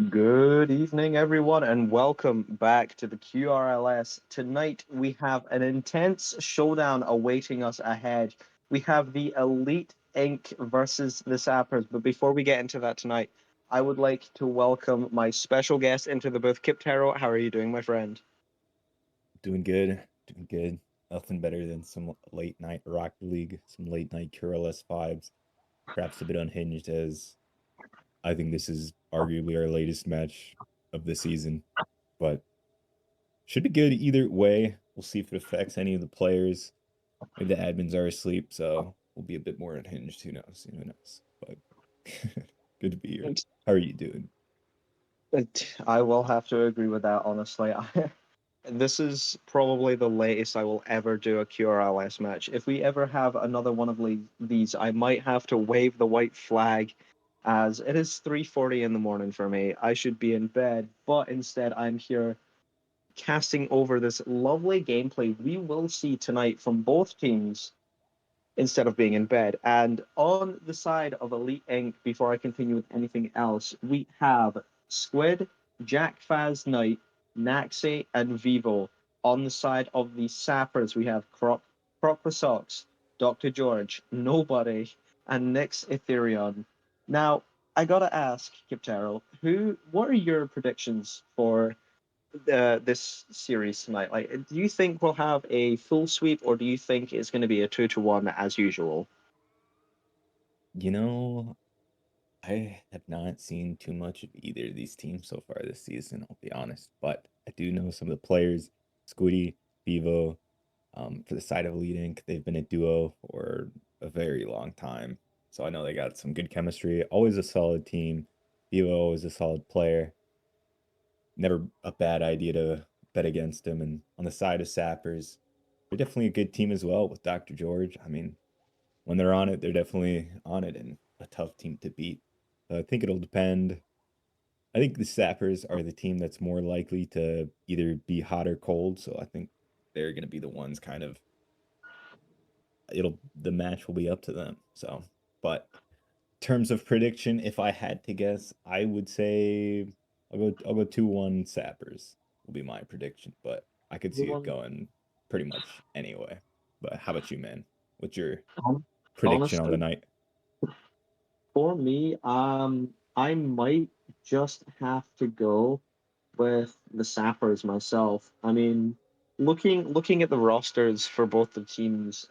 Good evening, everyone, and welcome back to the QRLS. Tonight, we have an intense showdown awaiting us ahead. We have the Elite Inc. versus the Sappers. But before we get into that tonight, I would like to welcome my special guest into the booth, Kip Taro. How are you doing, my friend? Doing good, doing good. Nothing better than some late night Rocket League, some late night QRLS vibes. Perhaps a bit unhinged, as I think this is arguably our latest match of the season, but should be good either way. We'll see if it affects any of the players. Maybe the admins are asleep, so we'll be a bit more unhinged. Who knows? Who knows? But good to be here. How are you doing? I will have to agree with that, honestly. This is probably the latest I will ever do a QRLS match. If we ever have another one of these, I might have to wave the white flag as it is 3:40 in the morning for me. I should be in bed, but instead I'm here casting over this lovely gameplay we will see tonight from both teams instead of being in bed. And on the side of Elite Inc., before I continue with anything else, we have Squid, Jack Faz Knight, Naxi, and Vivo. On the side of the Sappers, we have Croc the Socks, Dr. George, Nobody, and Nyx Ethereon. Now, I gotta ask, Kiptero, what are your predictions for this series tonight? Like, do you think we'll have a full sweep, or do you think it's going to be a 2-1 as usual? You know, I have not seen too much of either of these teams so far this season, I'll be honest. But I do know some of the players, Squiddy, Vivo, for the side of Elite Inc. They've been a duo for a very long time. So I know they got some good chemistry. Always a solid team. Vivo always a solid player. Never a bad idea to bet against him. And on the side of Sappers, they're definitely a good team as well with Dr. George. I mean, when they're on it, they're definitely on it and a tough team to beat. I think it'll depend. I think the Sappers are the team that's more likely to either be hot or cold. So I think they're going to be the ones kind of the match will be up to them. So, but in terms of prediction, if I had to guess, I would say I'll go 2-1 Sappers will be my prediction, but I could see it Everyone, going pretty much anyway. But how about you, man? What's your hon- prediction on the honestly, night? for me, I might just have to go with the Sappers myself. I mean, looking at the rosters for both the teams,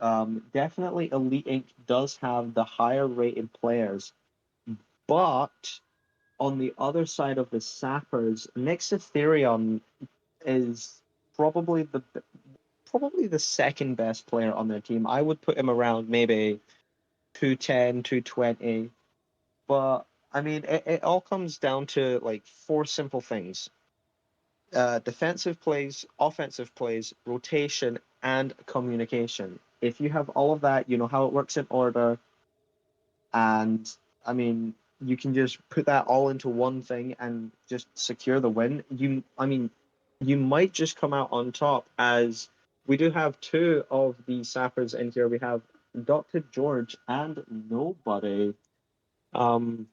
definitely Elite Inc. does have the higher rated players, but on the other side of the Sappers, Nyx Ethereum is probably the probably the second best player on their team. I would put him around maybe 210, 220. But I mean, it all comes down to like four simple things: defensive plays, offensive plays, rotation, and communication. If you have all of that, you know how it works in order. And I mean, you can just put that all into one thing and just secure the win. I mean, you might just come out on top, as we do have two of the Sappers in here. We have Dr. George and Nobody. Um,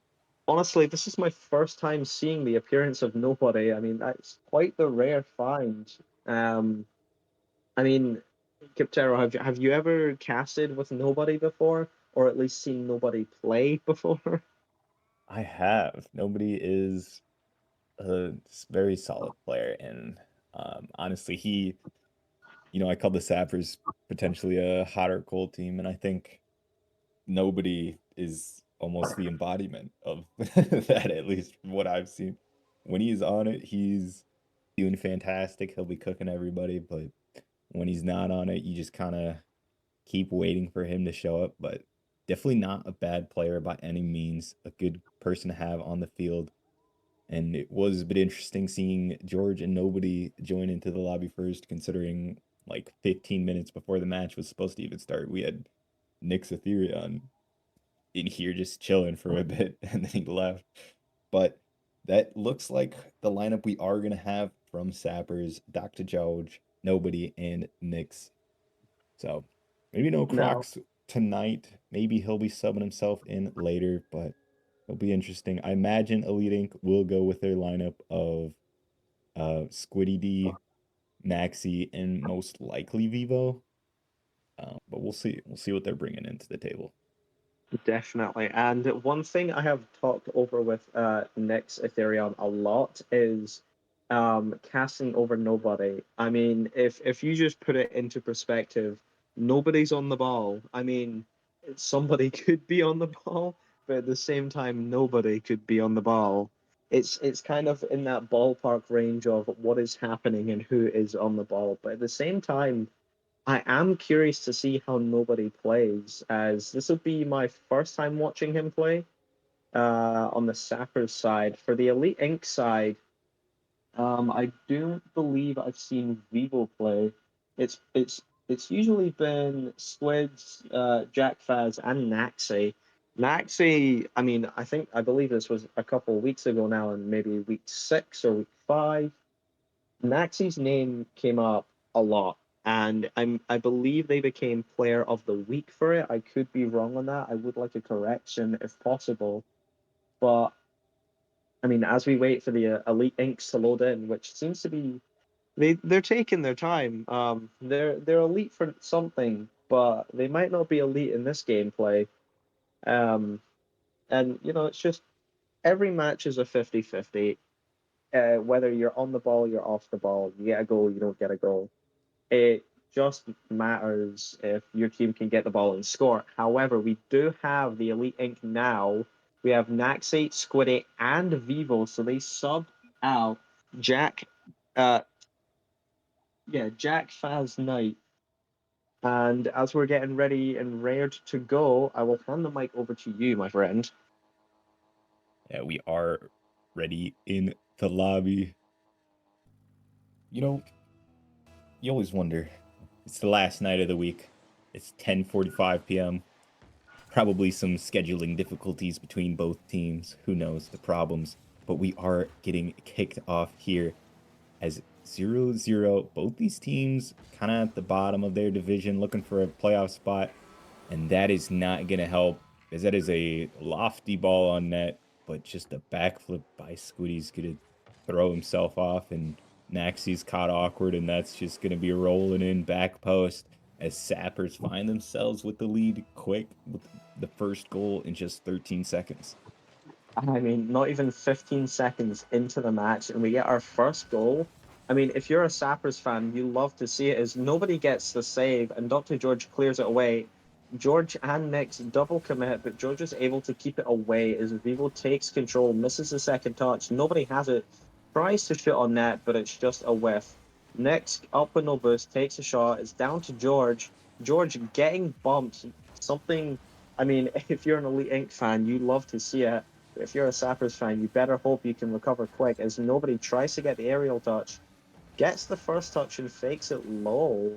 Honestly, this is my first time seeing the appearance of Nobody. I mean, that's quite the rare find. Um, I mean, Kiptero, have you ever casted with Nobody before, or at least seen Nobody play before? I have. Nobody is a very solid player, and honestly, I call the Sappers potentially a hot or cold team, and I think nobody is almost the embodiment of that, at least from what I've seen. When he's on it, he's doing fantastic. He'll be cooking everybody, but when he's not on it, you just kind of keep waiting for him to show up. But definitely not a bad player by any means. A good person to have on the field. And it was a bit interesting seeing George and nobody join into the lobby first, considering like 15 minutes before the match was supposed to even start, we had Nyx Ethereon in here just chilling for a bit and then he left. But that looks like the lineup we are gonna have from Sappers, Dr. George, nobody, and Nyx. So maybe no Now, Crocs tonight. Maybe he'll be subbing himself in later, but It'll be interesting. I imagine Elite Inc. will go with their lineup of Squiddy D, Maxi, and most likely Vivo. But we'll see. We'll see what they're bringing into the table. Definitely. And one thing I have talked over with Nick's Ethereum a lot is casting over nobody. I mean, if you just put it into perspective, nobody's on the ball. I mean, somebody could be on the ball, but at the same time, nobody could be on the ball. It's kind of in that ballpark range of what is happening and who is on the ball. But at the same time, I am curious to see how nobody plays, as this will be my first time watching him play on the Sappers side. For the Elite Inc. side, I don't believe I've seen Vivo play. It's usually been Squids, Jack Faz, and Naxi. Naxi, I mean, I believe this was a couple of weeks ago now, and maybe week 6 or week 5. Naxi's name came up a lot, and I believe they became player of the week for it. I could be wrong on that. I would like a correction if possible. But I mean, as we wait for the Elite Inks to load in, which seems to be they're taking their time. They're elite for something, but they might not be elite in this gameplay. Um, and it's just every match is a 50-50. Whether you're on the ball, you're off the ball, you get a goal, you don't get a goal. It just matters if your team can get the ball and score. However, we do have the Elite Inc. now. We have Naxate, Squiddy, and Vivo, so they subbed out Jack, uh, Jack Faz Knight. And as we're getting ready and rared to go, I will hand the mic over to you, my friend. Yeah, we are ready in the lobby. You know, you always wonder. It's the last night of the week. It's 10:45 p.m. Probably some scheduling difficulties between both teams. Who knows the problems? But we are getting kicked off here as 0-0. Both these teams kind of at the bottom of their division looking for a playoff spot. And that is not going to help, as that is a lofty ball on net, but just a backflip by Scooty's going to throw himself off, and Naxi's caught awkward, and that's just going to be rolling in back post as Sappers find themselves with the lead quick with the first goal in just 13 seconds. I mean, not even 15 seconds into the match, and we get our first goal. I mean, if you're a Sappers fan, you love to see it as nobody gets the save, and Dr. George clears it away. George and Nick's double commit, but George is able to keep it away as Vivo takes control, misses the second touch. Nobody has it, tries to shoot on net, but it's just a whiff. Nick's up with no boost, takes a shot. It's down to George. George getting bumped. Something, I mean, if you're an Elite Inc. fan, you love to see it. If you're a Sappers fan, you better hope you can recover quick as nobody tries to get the aerial touch, gets the first touch and fakes it low.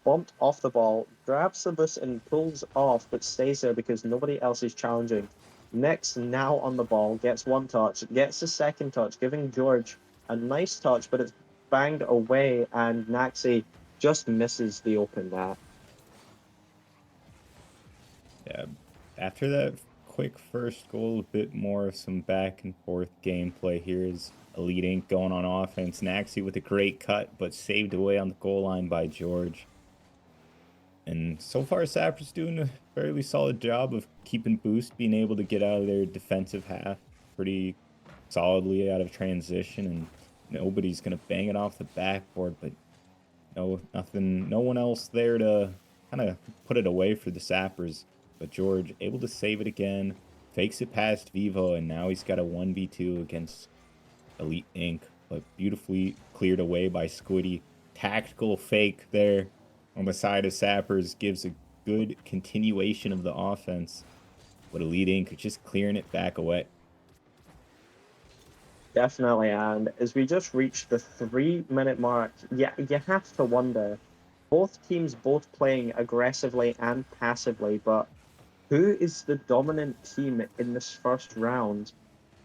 Bumped off the ball, grabs the boost and pulls off, but stays there because nobody else is challenging. Next, now on the ball, gets one touch, gets the second touch, giving George a nice touch, but it's banged away, and Naxi just misses the open net. Yeah, after that quick first goal, a bit more of some back and forth gameplay here is Elite Inc. going on offense. Naxi with a great cut, but saved away on the goal line by George. And so far, Sappers doing a fairly solid job of keeping boost, being able to get out of their defensive half pretty solidly out of transition, and nobody's gonna bang it off the backboard, but no one else there to kind of put it away for the Sappers. But George able to save it again, fakes it past Vivo, and now he's got a 1v2 against Elite Inc. But beautifully cleared away by Squiddy. Tactical fake there on the side of Sappers gives a good continuation of the offense. But Elite Inc. just clearing it back away. Definitely, and as we just reached the 3 minute mark, yeah, you have to wonder. Both teams both playing aggressively and passively, but who is the dominant team in this first round?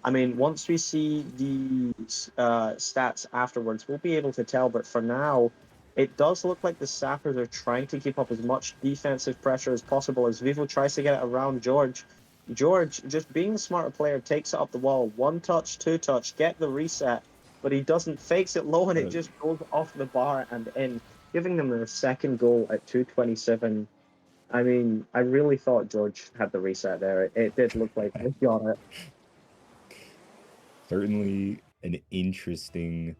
I mean, once we see the stats afterwards, we'll be able to tell. But for now, it does look like the Sappers are trying to keep up as much defensive pressure as possible as Vivo tries to get it around George. George, just being the smarter player, takes it up the wall, one touch, two touch, get the reset, but he doesn't, fakes it low and it Uh, just goes off the bar and in, giving them their second goal at 2:27. I mean, I really thought George had the reset there. It did look like we got it. Certainly an interesting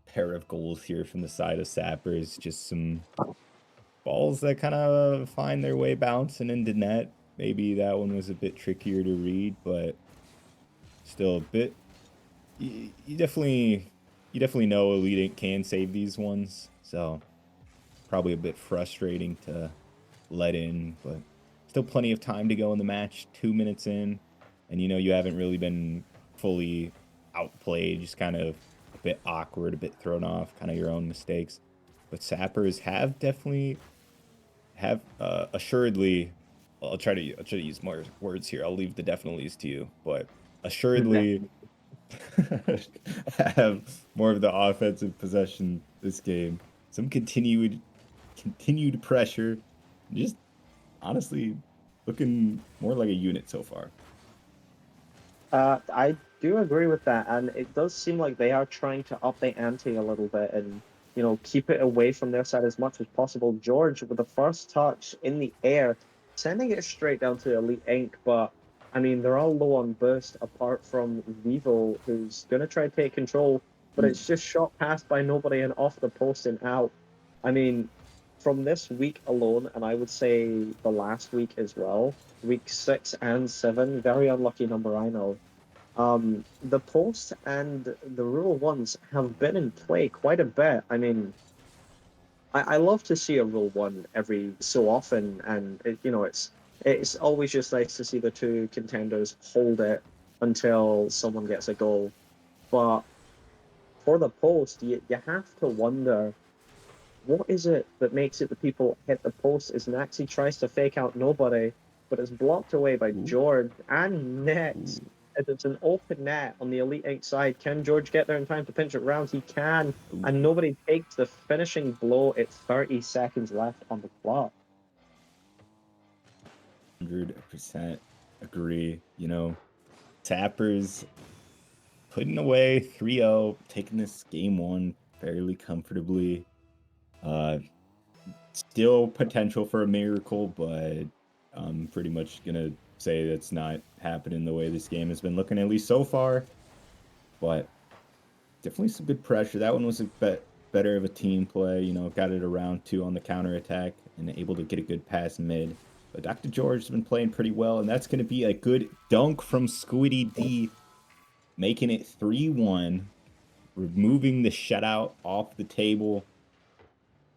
pair of goals here from the side of Sappers. Just some balls that kind of find their way bouncing into net. Maybe that one was a bit trickier to read, but still a bit. You definitely know Elite Eight can save these ones, so probably a bit frustrating to let in, but still plenty of time to go in the match. 2 minutes in, and you haven't really been fully outplayed. Just kind of a bit awkward, a bit thrown off, kind of your own mistakes. But Sappers have definitely have assuredly. I'll try to use more words here. I'll leave the definitely to you, but assuredly have more of the offensive possession this game. Some continued pressure. Just honestly looking more like a unit so far. I do agree with that, and it does seem like they are trying to up the ante a little bit and, keep it away from their side as much as possible. George with the first touch in the air, sending it straight down to Elite Ink, but I mean they're all low on burst apart from Vivo, who's gonna try to take control, but Ooh, it's just shot past by nobody and off the post and out. I mean, from this week alone, and I would say the last week as well, week 6 and 7, very unlucky number I know. The post and the rule ones have been in play quite a bit. I mean, I love to see a rule one every so often, and it's always just nice to see the two contenders hold it until someone gets a goal. But for the post, you have to wonder what is it that makes it the people hit the post is Naxi tries to fake out nobody, but it's blocked away by ooh, George and net. ooh, As it's an open net on the Elite Eight side. Can George get there in time to pinch it round? He can, ooh. and nobody takes the finishing blow at 30 seconds left on the clock. 100% agree. Tappers putting away 3-0, taking this game one fairly comfortably. Uh, Still potential for a miracle, but I'm pretty much gonna say that's not happening the way this game has been looking, at least so far. But definitely some good pressure. That one was a better of a team play. Got it around two on the counter attack and able to get a good pass mid. But Dr. George has been playing pretty well, and that's going to be a good dunk from Squiddy D, making it 3-1, removing the shutout off the table.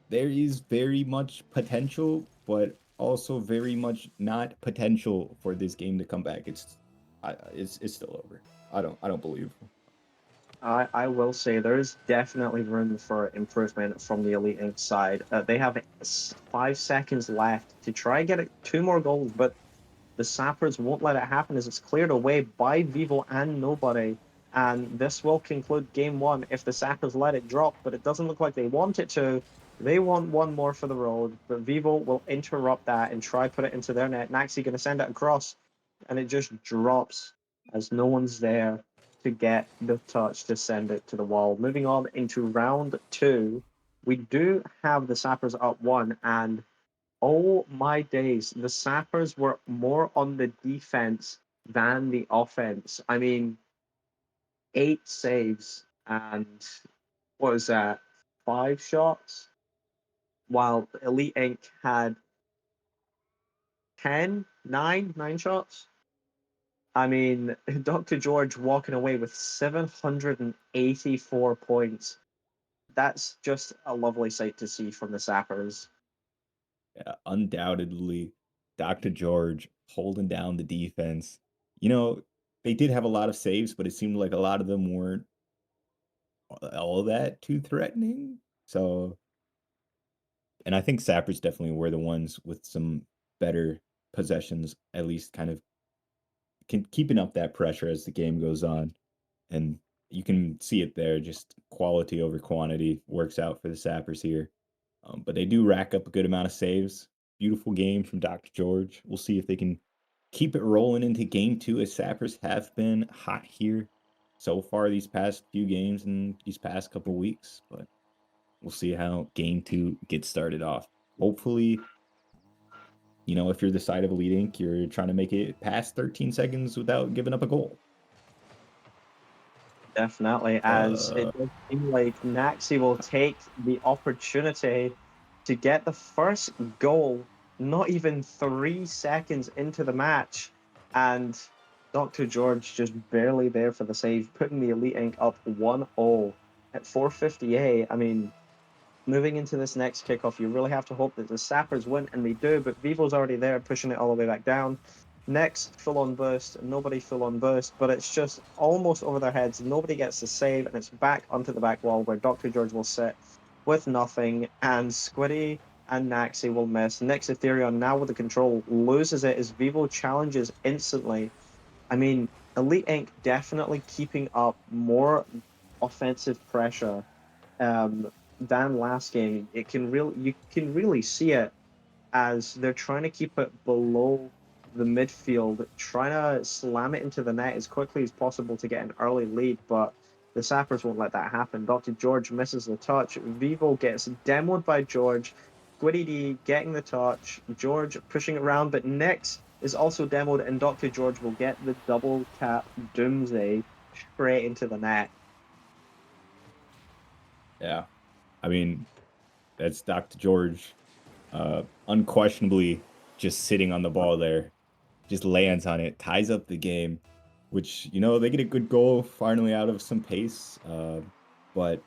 There is very much potential, but also very much not potential for this game to come back. It's still over. I don't believe. I will say there is definitely room for improvement from the Elite Eight side. They have 5 seconds left to try and get it, two more goals, but the Sappers won't let it happen as it's cleared away by Vivo and nobody. And this will conclude game one if the Sappers let it drop, but it doesn't look like they want it to. They want one more for the road, but Vivo will interrupt that and try put it into their net. Naxi going to send it across, and it just drops as no one's there to get the touch to send it to the wall. Moving on into round two, we do have the Sappers up one, and oh my days, the Sappers were more on the defense than the offense. I mean, 8 saves and what was that? 5 shots, while Elite Inc. had 9 shots. I mean, Dr. George walking away with 784 points. That's just a lovely sight to see from the Sappers. Yeah, undoubtedly, Dr. George holding down the defense. They did have a lot of saves, but it seemed like a lot of them weren't all that too threatening. So, and I think Sappers definitely were the ones with some better possessions, at least kind of keeping up that pressure as the game goes on. And you can see it there, just quality over quantity works out for the Sappers here. But they do rack up a good amount of saves. Beautiful game from Dr. George. We'll see if they can keep it rolling into game two, as Sappers have been hot here so far these past few games and these past couple weeks. But we'll see how game two gets started off. Hopefully, if you're the side of Elite Inc., you're trying to make it past 13 seconds without giving up a goal. Definitely, as Uh, it does seem like Naxi will take the opportunity to get the first goal, not even 3 seconds into the match, and Dr. George just barely there for the save, putting the Elite Inc. up 1-0 at 4:58. I mean, moving into this next kickoff, you really have to hope that the Sappers win, and they do, but Vivo's already there, pushing it all the way back down. Next, full on burst, nobody full on burst, but it's just almost over their heads. Nobody gets the save, and it's back onto the back wall where Dr. George will sit with nothing, and Squiddy and Naxi will miss. Next, Ethereon, now with the control, loses it as Vivo challenges instantly. I mean, Elite Inc. definitely keeping up more offensive pressure than last game. You can really see it as they're trying to keep it below the midfield, trying to slam it into the net as quickly as possible to get an early lead, but the Sappers won't let that happen. Dr. George misses the touch. Vivo gets demoed by George. Squiddy D getting the touch. George pushing it around, but Nix is also demoed, and Dr. George will get the double tap doomsday straight into the net. yeah. I mean, that's Dr. George. Unquestionably just sitting on the ball there, just lands on it, ties up the game, which, they get a good goal finally out of some pace. But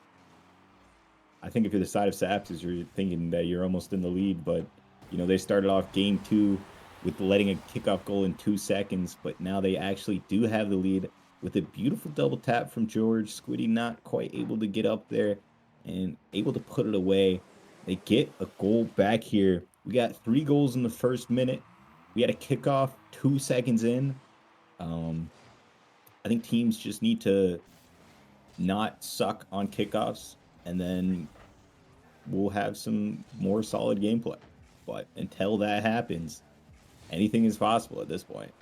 I think if you're the side of Saps, is you're thinking that you're almost in the lead, but they started off game two with letting a kickoff goal in 2 seconds, but now they actually do have the lead with a beautiful double tap from George. Squiddy not quite able to get up there and able to put it away. They get a goal back here. We got 3 goals in the first minute. We had a kickoff 2 seconds in. I think teams just need to not suck on kickoffs, and then we'll have some more solid gameplay. But until that happens, anything is possible at this point.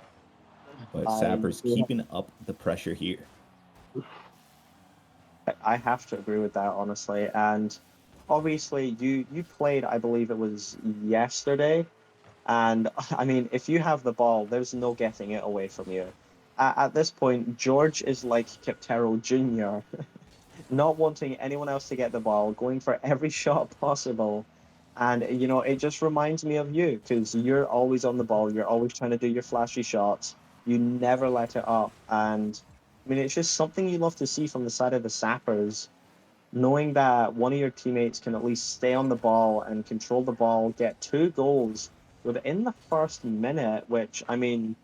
But I Sappers keeping up the pressure here. I have to agree with that, honestly. And obviously, you played, I believe it was yesterday. And I mean, if you have the ball, there's no getting it away from you. At this point, George is like Kiptero Jr., not wanting anyone else to get the ball, going for every shot possible. And, it just reminds me of you because you're always on the ball. You're always trying to do your flashy shots. You never let it up. And, I mean, it's just something you love to see from the side of the Sappers, knowing that one of your teammates can at least stay on the ball and control the ball, get 2 goals within the first minute, which, I mean,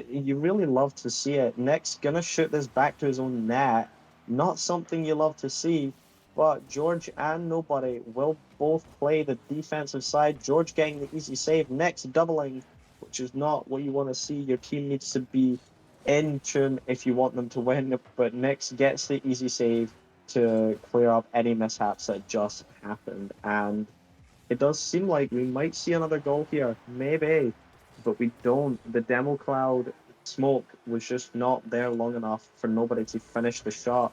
you really love to see it. Nick's going to shoot this back to his own net. Not something you love to see, but George and Nobody will both play the defensive side. George getting the easy save, Nick's doubling, which is not what you want to see. Your team needs to be in tune if you want them to win, but Nick's gets the easy save to clear up any mishaps that just happened. And it does seem like we might see another goal here, maybe, but we don't. The demo cloud smoke was just not there long enough for Nobody to finish the shot.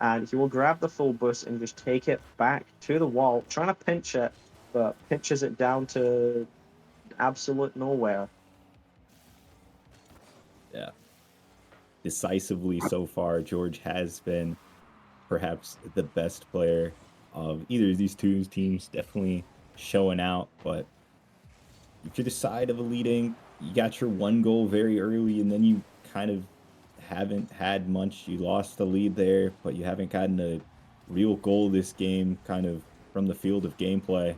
And he will grab the full boost and just take it back to the wall, trying to pinch it, but pinches it down to absolute nowhere. Yeah. Decisively so far, George has been perhaps the best player of either of these two teams, definitely showing out. But if you're the side of a leading, you got your 1 goal very early, and then you kind of haven't had much. You lost the lead there, but you haven't gotten a real goal this game, kind of from the field of gameplay.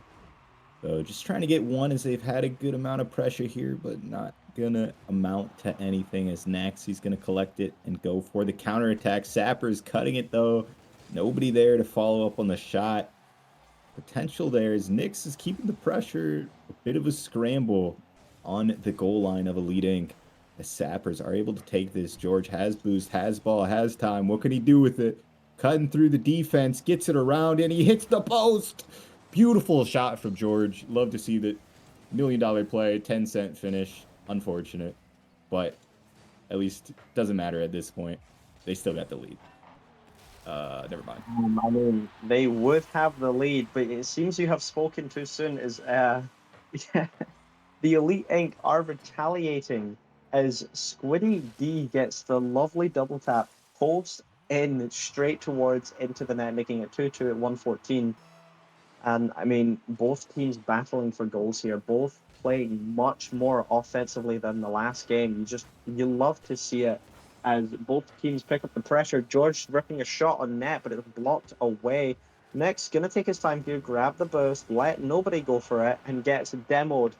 So just trying to get one, as they've had a good amount of pressure here, but not gonna amount to anything, as Naxi's gonna collect it and go for the counterattack. Sappers cutting it though. Nobody there to follow up on the shot. Potential there is Nix is keeping the pressure. A bit of a scramble on the goal line of Elite Inc. The Sappers are able to take this. George has boost, has ball, has time. What can he do with it? Cutting through the defense, gets it around, and he hits the post. Beautiful shot from George. Love to see that $1 million play, 10-cent finish. Unfortunate. but at least doesn't matter at this point. They still got the lead. Never mind. I mean, they would have the lead, but it seems you have spoken too soon. Yeah, the Elite Inc. are retaliating as Squiddy D gets the lovely double tap, post in straight towards into the net, making it 2-2 at 114. And I mean, both teams battling for goals here, both playing much more offensively than the last game. You love to see it as both teams pick up the pressure. George ripping a shot on net, but it's blocked away. Next, gonna take his time here, grab the boost, let nobody go for it, and gets demoed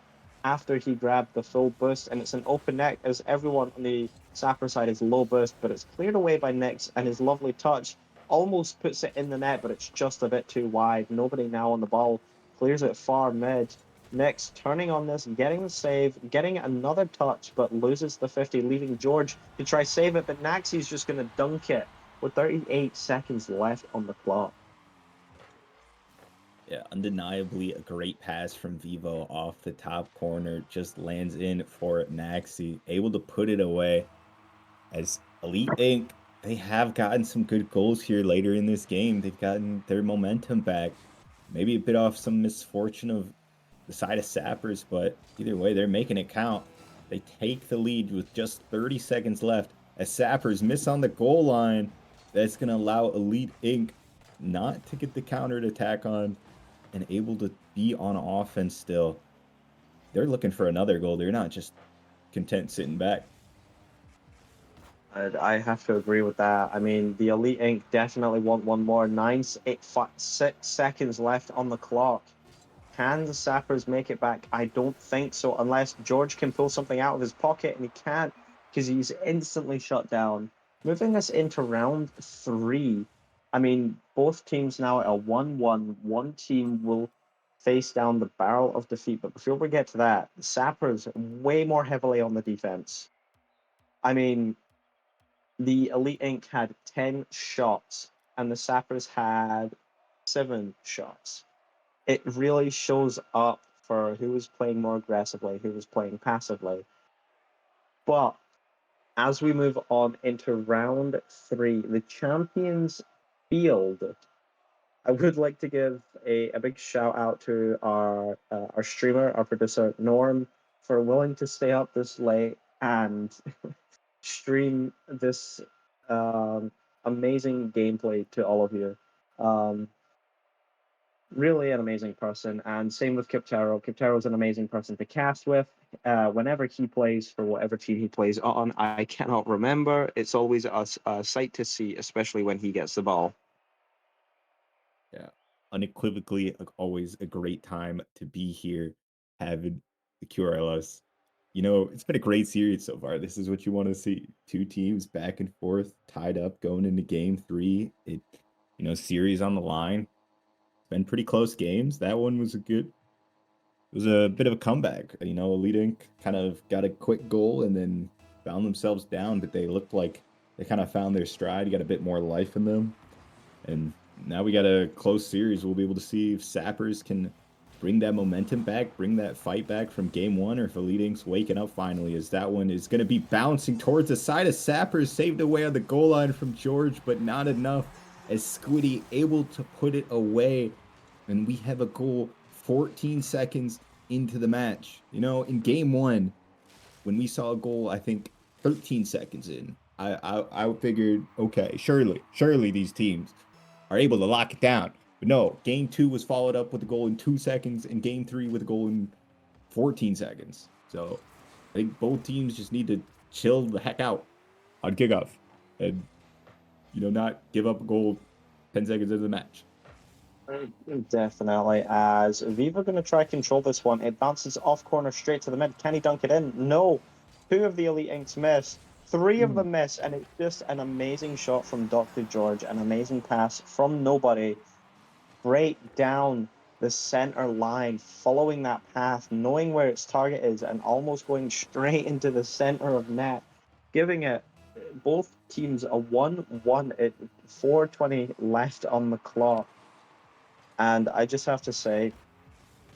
after he grabbed the full boost. And it's an open net as everyone on the Sapper side is low boost, but it's cleared away by Nix, and his lovely touch almost puts it in the net, but it's just a bit too wide. Nobody now on the ball, clears it far mid. Next, turning on this, getting the save, getting another touch, but loses the 50, leaving George to try save it, but Naxi's just going to dunk it with 38 seconds left on the clock. Yeah, undeniably a great pass from Vivo off the top corner. Just lands in for Naxi, able to put it away. As Elite Inc., they have gotten some good goals here later in this game. They've gotten their momentum back. Maybe a bit off some misfortune of the side of Sappers, but either way, they're making it count. They take the lead with just 30 seconds left as Sappers miss on the goal line. That's going to allow Elite Inc. not to get the countered attack on and able to be on offense still. They're looking for another goal. They're not just content sitting back. I have to agree with that. I mean, the Elite Inc. definitely want one more. 6 seconds left on the clock. Can the Sappers make it back? I don't think so, unless George can pull something out of his pocket, and he can't because he's instantly shut down. Moving us into round 3. I mean, both teams now at a 1-1. One team will face down the barrel of defeat, but before we get to that, the Sappers way more heavily on the defense. I mean, the Elite Inc. had 10 shots, and the Sappers had 7 shots. It really shows up for who was playing more aggressively, who was playing passively. But as we move on into round 3, the champions field, I would like to give a big shout out to our streamer, our producer Norm, for willing to stay up this late and stream this amazing gameplay to all of you. Um, Really an amazing person, and same with Kiptaro. Kiptaro's an amazing person to cast with. Whenever he plays for whatever team he plays on, I cannot remember. It's always a sight to see, especially when he gets the ball. Yeah, unequivocally, always a great time to be here having the QRLS. It's been a great series so far. This is what you want to see. Two teams back and forth, tied up, going into game 3. Series on the line. It's been pretty close games. That one was it was a bit of a comeback. Elite Inc. kind of got a quick goal and then found themselves down, but they looked like they kind of found their stride, got a bit more life in them. And now we got a close series. We'll be able to see if Sappers can bring that momentum back, bring that fight back from game 1, or if Elite Inc.'s waking up finally, as that one is going to be bouncing towards the side of Sappers, saved away on the goal line from George, but not enough, as Squiddy able to put it away. And we have a goal 14 seconds into the match. In game 1, when we saw a goal, I think 13 seconds in, I figured, okay, surely these teams are able to lock it down. But no, game 2 was followed up with a goal in 2 seconds, and game 3 with a goal in 14 seconds. So I think both teams just need to chill the heck out on kickoff and, not give up a goal 10 seconds into the match. Definitely. As Viva going to try control this one, it bounces off corner straight to the mid. Can he dunk it in? No. 2 of the Elite Inks miss. 3 of them miss, and it's just an amazing shot from Dr. George, an amazing pass from nobody, right down the center line, following that path, knowing where its target is, and almost going straight into the center of net, giving it both teams a 1-1 at 4:20 left on the clock. And I just have to say,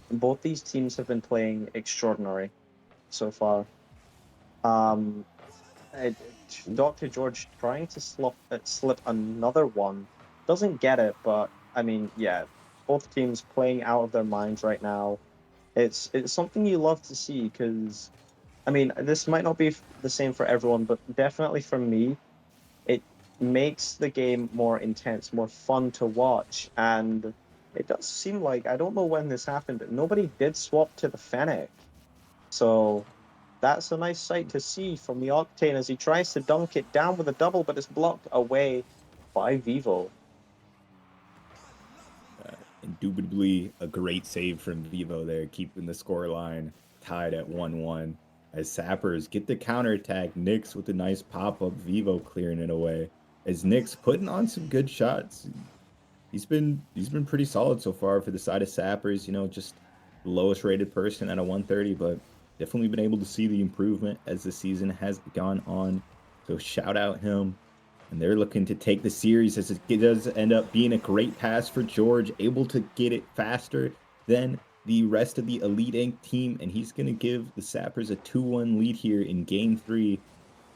both these teams have been playing extraordinary so far. Um, Dr. George trying to slip another one. Doesn't get it, but I mean, yeah, both teams playing out of their minds right now. It's something you love to see because I mean, this might not be the same for everyone, but definitely for me, it makes the game more intense, more fun to watch. And it does seem like, I don't know when this happened, but nobody did swap to the Fennec. So that's a nice sight to see from the Octane as he tries to dunk it down with a double, but it's blocked away by Vivo. Indubitably a great save from Vivo there, keeping the score line tied at 1-1. As Sappers get the counterattack, Knicks with a nice pop-up, Vivo clearing it away. As Knicks putting on some good shots. He's been pretty solid so far for the side of Sappers, just the lowest rated person at a 130, but definitely been able to see the improvement as the season has gone on. So shout out him. And they're looking to take the series as it does end up being a great pass for George, able to get it faster than the rest of the Elite Inc. team. And he's going to give the Sappers a 2-1 lead here in game three.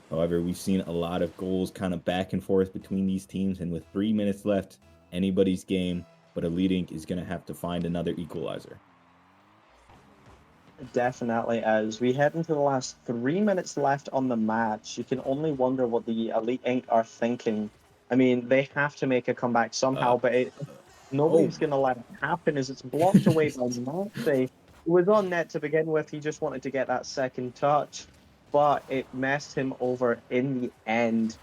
However, we've seen a lot of goals kind of back and forth between these teams. And with 3 minutes left, anybody's game, but Elite Inc. is going to have to find another equalizer. Definitely, as we head into the last 3 minutes left on the match, you can only wonder what the Elite Inc. are thinking. I mean, they have to make a comeback Uh, somehow, but uh, nobody's oh, going to let it happen as it's blocked away by Maxey. It was on net to begin with. He just wanted to get that second touch, but it messed him over in the end.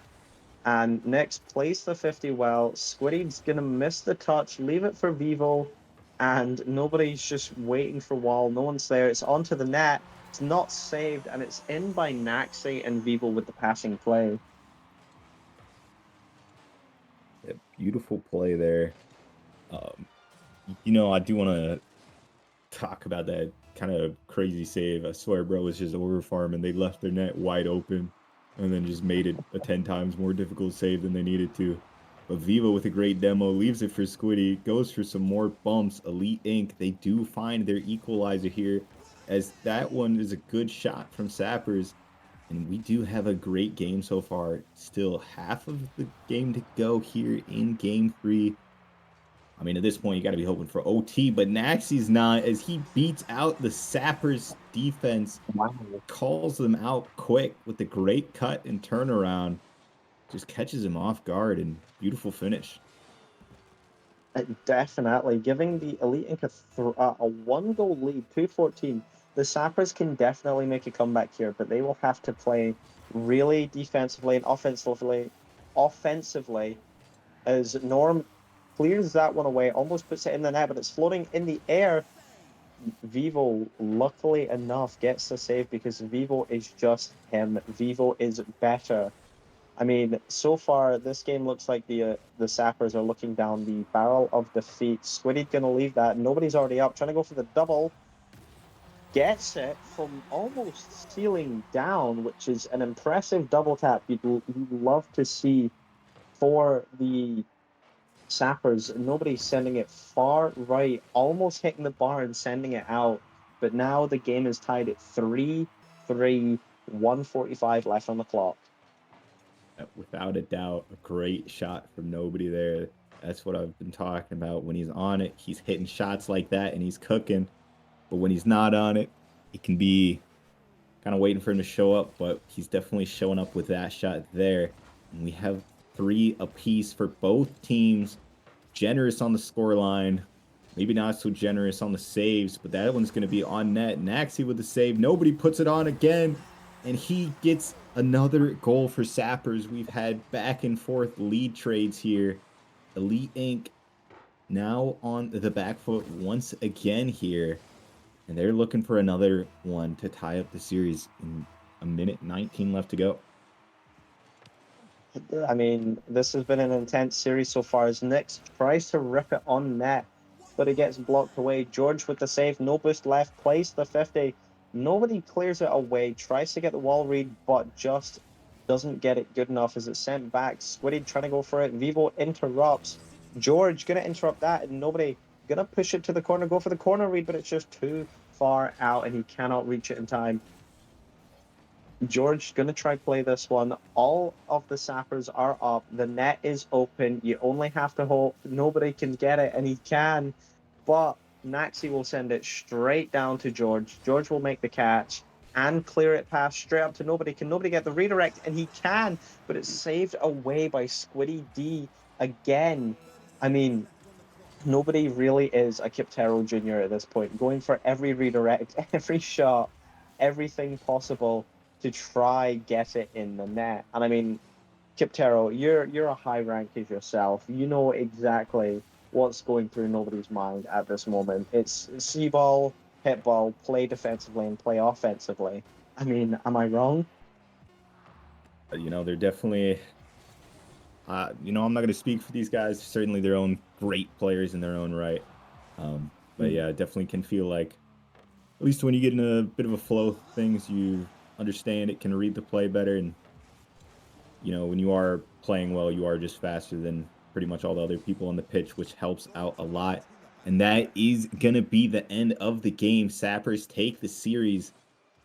And Next plays the 50 well. Squiddy's going to miss the touch, leave it for Vivo, and nobody's just waiting for Wall. No one's there. It's onto the net. It's not saved, and it's in by Naxi and Vivo with the passing play. a beautiful play there. Um, I do want to talk about that kind of crazy save. I swear, bro, was just over farming. They left their net wide open and then just made it a 10 times more difficult save than they needed to. But Vivo with a great demo leaves it for Squiddy, goes for some more bumps. Elite Inc. They do find their equalizer here, as that one is a good shot from Sappers. And we do have a great game so far. Still half of the game to go here in game three. I mean, at this point, you got to be hoping for OT, but Naxi's not, as he beats out the Sappers defense, Wow. calls them out quick with a great cut and turnaround, just catches him off guard, and beautiful finish. Definitely. Giving the Elite Inc. a one goal lead, 2-14. The Sappers can definitely make a comeback here, but they will have to play really defensively and offensively. Offensively, as Norm clears that one away, almost puts it in the net, but it's floating in the air. Vivo, luckily enough, gets the save because Vivo is just him. Vivo is better. I mean, so far this game looks like the Sappers are looking down the barrel of defeat. Squiddy's gonna leave that. Nobody's already up. Trying to go for the double. Gets it from almost ceiling down, which is an impressive double tap you'd love to see for the Sappers. Nobody's sending it far right, almost hitting the bar and sending it out. But now the game is tied at 3-3, 145 left on the clock. Without a doubt, a great shot from nobody there. That's what I've been talking about. When he's on it, he's hitting shots like that and he's cooking. But when he's not on it, it can be kind of waiting for him to show up, but he's definitely showing up with that shot there. And we have 3 apiece for both teams. Generous on the score line. Maybe not so generous on the saves, but that one's going to be on net. Naxi with the save. Nobody puts it on again, and he gets another goal for Sappers. We've had back and forth lead trades here. Elite Inc. now on the back foot once again here. And they're looking for another one to tie up the series in a minute 19 left to go. I mean, this has been an intense series so far as Nix tries to rip it on net, but it gets blocked away. George with the save, no boost left, plays the 50. Nobody clears it away, tries to get the wall read, but just doesn't get it good enough as it's sent back. Squiddy trying to go for it. Vivo interrupts. George gonna interrupt that, and nobody gonna push it to the corner, go for the corner read, but it's just too far out, and he cannot reach it in time. George, gonna try play this one. All of the sappers are up. The net is open. You only have to hope nobody can get it, and he can. But Naxi will send it straight down to George. George will make the catch and clear it past straight up to nobody. Can nobody get the redirect? And he can, but it's saved away by Squiddy D again. I mean, nobody really is a Kiptero Jr. at this point, going for every redirect, every shot, everything possible to try get it in the net. And I mean, Kiptero, you're a high rank as yourself. You know exactly what's going through nobody's mind at this moment. It's see ball, hit ball, play defensively and play offensively. I mean, am I wrong? They're definitely I'm not going to speak for these guys. Certainly, their own great players in their own right. But Mm. yeah, definitely can feel like at least when you get in a bit of a flow of things, you understand it, can read the play better, and when you are playing well, you are just faster than pretty much all the other people on the pitch, which helps out a lot. And that is gonna be the end of the game. Sappers take the series,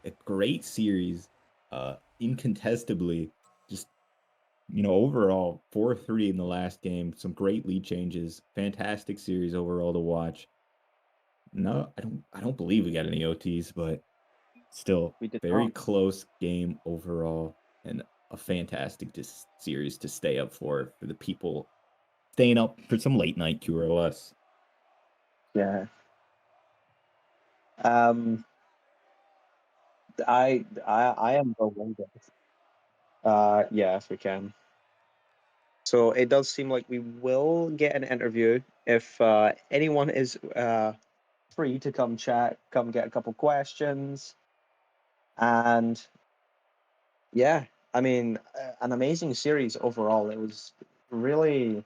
a great series, incontestably. Just overall, 4-3 in the last game. Some great lead changes. Fantastic series overall to watch. No, I don't believe we got any OTs, but still We did very not. close game overall and a fantastic series to stay up for the people staying up for some late night QRLS. Yeah. Um, I am the longest. Yeah, if we can. So it does seem like we will get an interview if anyone is free to come chat, come get a couple questions, and yeah, I mean, an amazing series overall. It was really,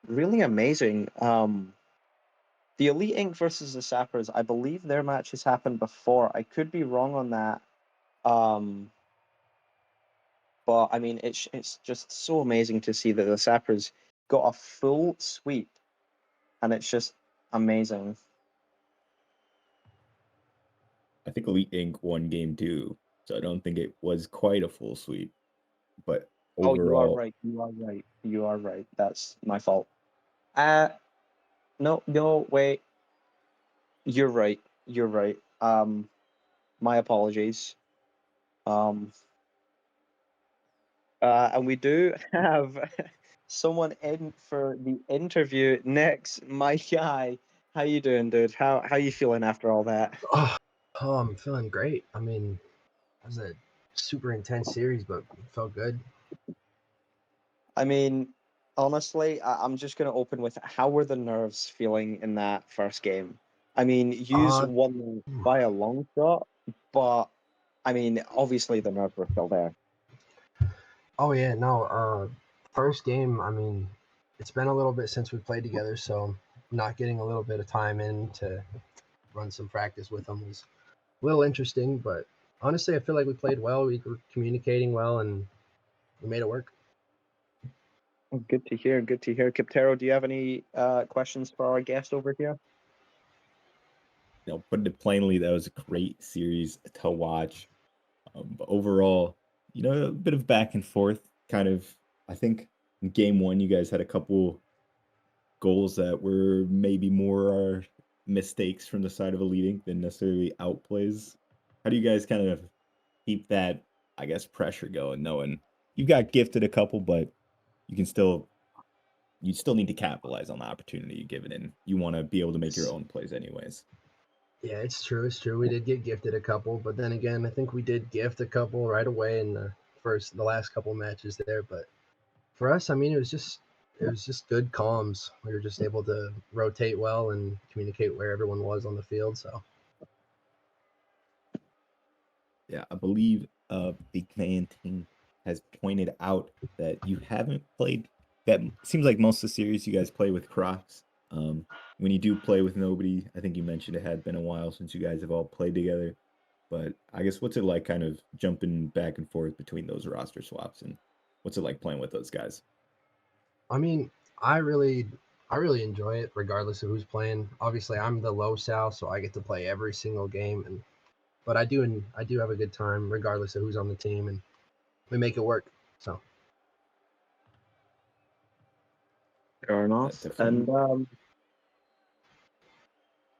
really amazing. The Elite Inc. versus the Sappers, I believe their match has happened before. I could be wrong on that. Um, but I mean, it's just so amazing to see that the Sappers got a full sweep, and it's just amazing. I think Elite Inc. won game two, so I don't think it was quite a full sweep. But Oh, you are overall, right. You are right. You are right. That's my fault. Uh no, no, wait. You're right. You're right. My apologies. Um, and we do have someone in for the interview next. My guy, how you doing, dude? How you feeling after all that? Oh, I'm feeling great. I mean, it was a super intense series, but it felt good. I mean, honestly, I'm just gonna open with how were the nerves feeling in that first game? I mean, yous Uh, won by a long shot, but I mean, obviously the nerves were still there. oh yeah, no. First game. I mean, it's been a little bit since we played together, so not getting a little bit of time in to run some practice with them was a little interesting. But honestly, I feel like we played well. We were communicating well, and we made it work. Oh, good to hear. Good to hear. Kiptero, do you have any questions for our guest over here? putting it plainly, that was a great series to watch. But overall, a bit of back and forth kind of. I think in game one, you guys had a couple goals that were maybe more mistakes from the side of a leading than necessarily outplays. How do you guys kind of keep that, I guess, pressure going, knowing you've got gifted a couple, but you can still you still need to capitalize on the opportunity you given, and you want to be able to make your It's, own plays anyways. yeah, it's true. It's true. We did get gifted a couple, but then again, I think we did gift a couple right away in the last couple matches there. But for us, I mean, it was just good comms. We were just able to rotate well and communicate where everyone was on the field. So Yeah, I believe Big Man Team has pointed out that you haven't played that seems like most of the series you guys play with Crocs. When you do play with nobody, I think you mentioned it had been a while since you guys have all played together. But I guess what's it like kind of jumping back and forth between those roster swaps and what's it like playing with those guys? I mean, I really I really enjoy it regardless of who's playing. Obviously, I'm the low Sal, so I get to play every single game, and but I do have a good time regardless of who's on the team, and we make it work. So Fair enough. Definitely, And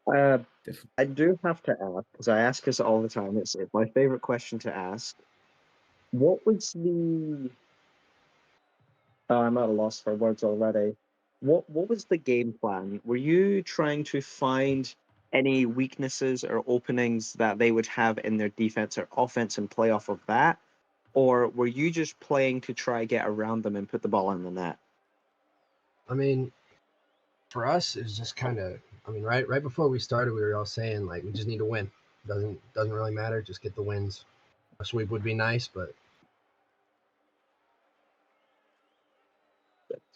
uh, definitely. I do have to ask, because I ask this all the time. It's my favorite question to ask. What was the? Oh, I'm at a loss for words already. What was the game plan? Were you trying to find any weaknesses or openings that they would have in their defense or offense and play off of that? Or were you just playing to try get around them and put the ball in the net? I mean, for us, it's just kind of. I mean, right before we started, we were all saying like we just need to win. Doesn't really matter. Just get the wins. A sweep would be nice, but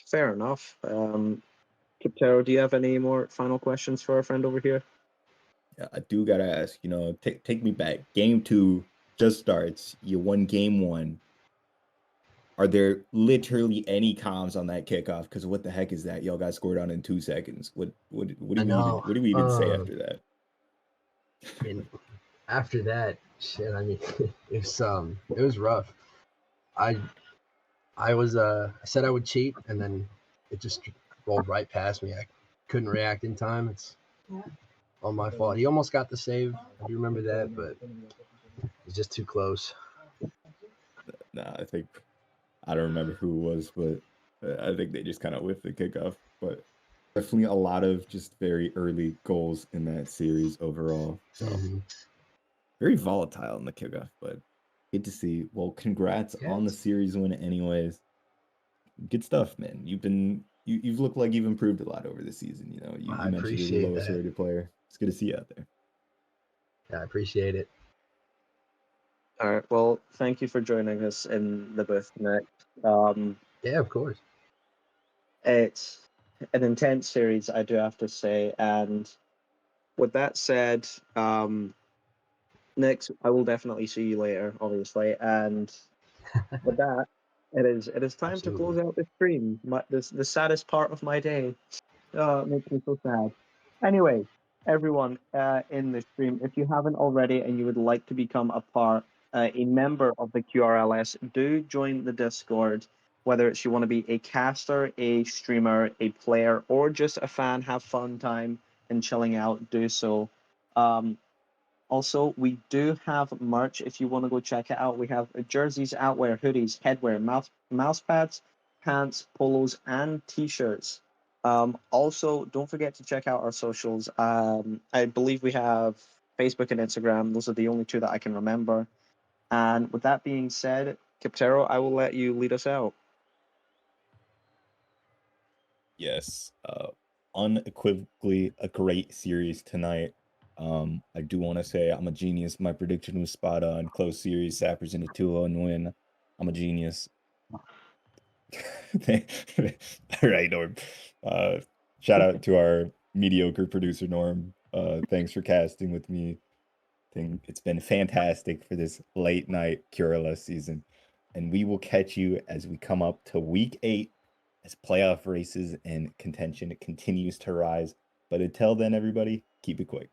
Fair enough. Kiptero, do you have any more final questions for our friend over here? Yeah, I do gotta ask. Take me back. Game 2 just starts. You won game 1. Are there literally any comms on that kickoff? Because what the heck is that? Y'all got scored on in 2 seconds. What I do we even know. what do we even say after that? I mean, after that, shit. I mean, it was rough. I I said I would cheat, and then it just rolled right past me. I couldn't react in time. It's all my fault. He almost got the save. I do remember that, but it's just too close. Nah, I don't remember who it was, but I think they just kind of whiffed the kickoff. But definitely a lot of just very early goals in that series overall. So Mm-hmm. very volatile in the kickoff, but good to see. Well, congrats Yeah, on the series win, anyways. Good stuff, man. You've looked like you've improved a lot over the season. I You mentioned you're the appreciate lowest that. rated player. It's good to see you out there. Yeah, I appreciate it. All right. Well, thank you for joining us in the booth, Nick. Um, Yeah, of course. it's an intense series, I do have to say. And with that said, Nick, I will definitely see you later, obviously. And with that, it is time to Absolutely. close out the stream. The saddest part of my day. Oh, it makes me so sad. Anyway, everyone in the stream, if you haven't already and you would like to become a member of the QRLS, do join the Discord. Whether it's you want to be a caster, a streamer, a player, or just a fan, have fun time and chilling out, do so. Um, Also, we do have merch if you want to go check it out. We have jerseys, outwear, hoodies, headwear, mouse pads, pants, polos, and t-shirts. Also, don't forget to check out our socials. I believe we have Facebook and Instagram. Those are the only two that I can remember. And with that being said, Kiptero, I will let you lead us out. Yes, unequivocally a great series tonight. I do want to say I'm a genius. My prediction was spot on. Close series, Sappers in a 2-0 win. I'm a genius. All right, Norm. Shout out to our mediocre producer, Norm. Thanks for casting with me. It's been fantastic for this late night QRLS season. And we will catch you as we come up to week 8 as playoff races and contention continues to rise. But until then, everybody, keep it quick.